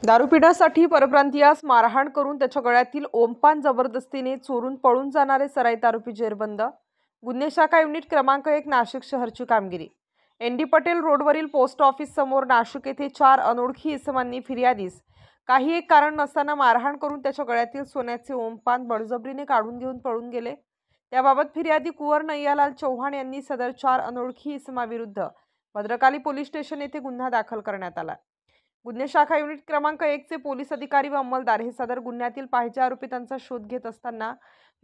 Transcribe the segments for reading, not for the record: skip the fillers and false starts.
दारू पिण्यासाठी परप्रांतीयास मारहाण करून त्याच्या गळ्यातील ओमपान जबरदस्तीने चोरून पळून जाणारे सराईत आरोपी जेरबंद। गुन्हे शाखा युनिट क्रमांक 1 नाशिक शहरची कामगिरी। एनडी पटेल रोडवरील पोस्ट ऑफिस समोर नाशिक येथे 4 अनोळखी इसमांनी फिर्यादीस काही एक कारण नसताना मारहाण करून त्याच्या गळ्यातील सोन्याचे ओमपान बळजबरीने काढून घेऊन पळून गेले। त्याबाबत फिर्यादी कुंवर नैयालाल चौहान यांनी सदर 4 अनोळखी इसमाविरुद्ध भद्रकाली पोलीस स्टेशन येथे गुन्हा दाखल करण्यात आला। गुन्हे शाखा युनिट क्रमांक 1 चे पोलीस अधिकारी व अंमलदार हे सदर गुन्ह्यातील पाहिजे आरोपितांचा शोध घेत असताना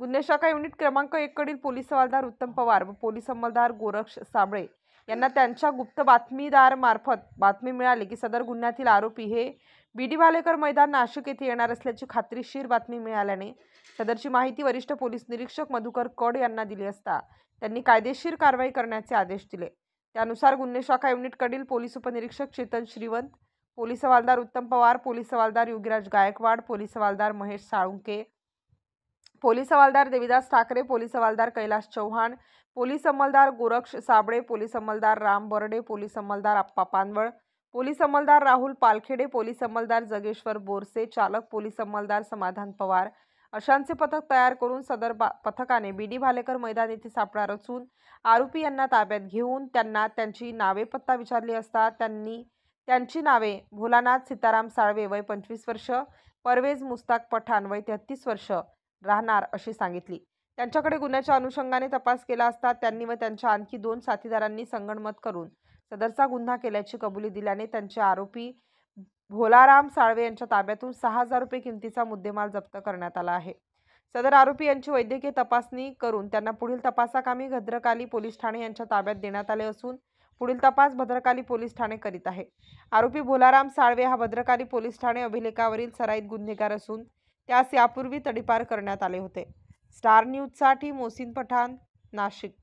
गुन्हे शाखा युनिट क्रमांक 1 कडील पोलीस हवालदार उत्तम पवार व पोलीस अंमलदार गोरक्ष साबळे यांना त्यांच्या गुप्त बातमीदार मार्फत बातमी मिळाली की सदर गुन्ह्यातील आरोपी हे बीडी भालेकर मैदान नाशिक येथे येणार असल्याची खात्रीशीर बातमी मिळाल्याने सदरची माहिती वरिष्ठ पोलीस निरीक्षक मधुकर कड यांना दिली असता त्यांनी कायदेशीर कारवाई करण्याचे आदेश दिले। त्यानुसार गुन्हे शाखा युनिट कडील पोलीस उपनिरीक्षक चेतन श्रीवंत, पोलीस हवालदार उत्तम पवार, पोलीस हवालदार योगीराज गायकवाड, पोलीस हवालदार महेश साळुंके, पोलीस हवालदार देविदास ठाकरे, पोलीस हवालदार कैलाश चौहान, पोलीस अंमलदार गोरक्ष साबळे, पोलीस अंमलदार राम बर्डे, पोलीस अंमलदार अप्पा पानवळ, पोलीस अंमलदार राहुल पालखेडे, पोलीस अंमलदार जगेश्वर बोरसे, चालक पोलीस अंमलदार समाधान पवार अशांचे पथक तयार करून सदर पथकाने बीडी भालेकर मैदान येथे सापळा रचून आरोपी यांना ताब्यात घेऊन त्यांना त्यांची नावे पत्ता विचारली असता त्यांची नावे भोलानाथ सीताराम साळवे वय 25 वर्ष, परवेज मुस्ताक पठाण वय 33 वर्ष राहणार अशी सांगितली। त्यांच्याकडे गुन्ह्याच्या अनुषंगाने तपास केला असता त्यांनी व त्यांच्या आणखी 2 साथीदारांनी संगनमत करून सदरचा गुन्हा केल्याची कबुली दिल्याने त्यांचे आरोपी भोलाराम साळवे यांच्या ताब्यातून 6000 रुपये किमतीचा मुद्देमाल जप्त करण्यात आला आहे। सदर आरोपी यांची वैद्यकीय तपासणी करून त्यांना पुढील तपासाकामी भद्रकाली पोलीस ठाणे यांच्या ताब्यात देण्यात आले असून पुढील तपास भद्रकाली पोलीस ठाणे करीत आहे। आरोपी भोलाराम साळवे हा भद्रकाली पोलीस ठाणे अभिलेखावरील सराईत गुन्हेगार असून त्यास यापूर्वी तडीपार करण्यात आले होते। स्टार न्यूज साठी मोहसिन पठाण, नाशिक।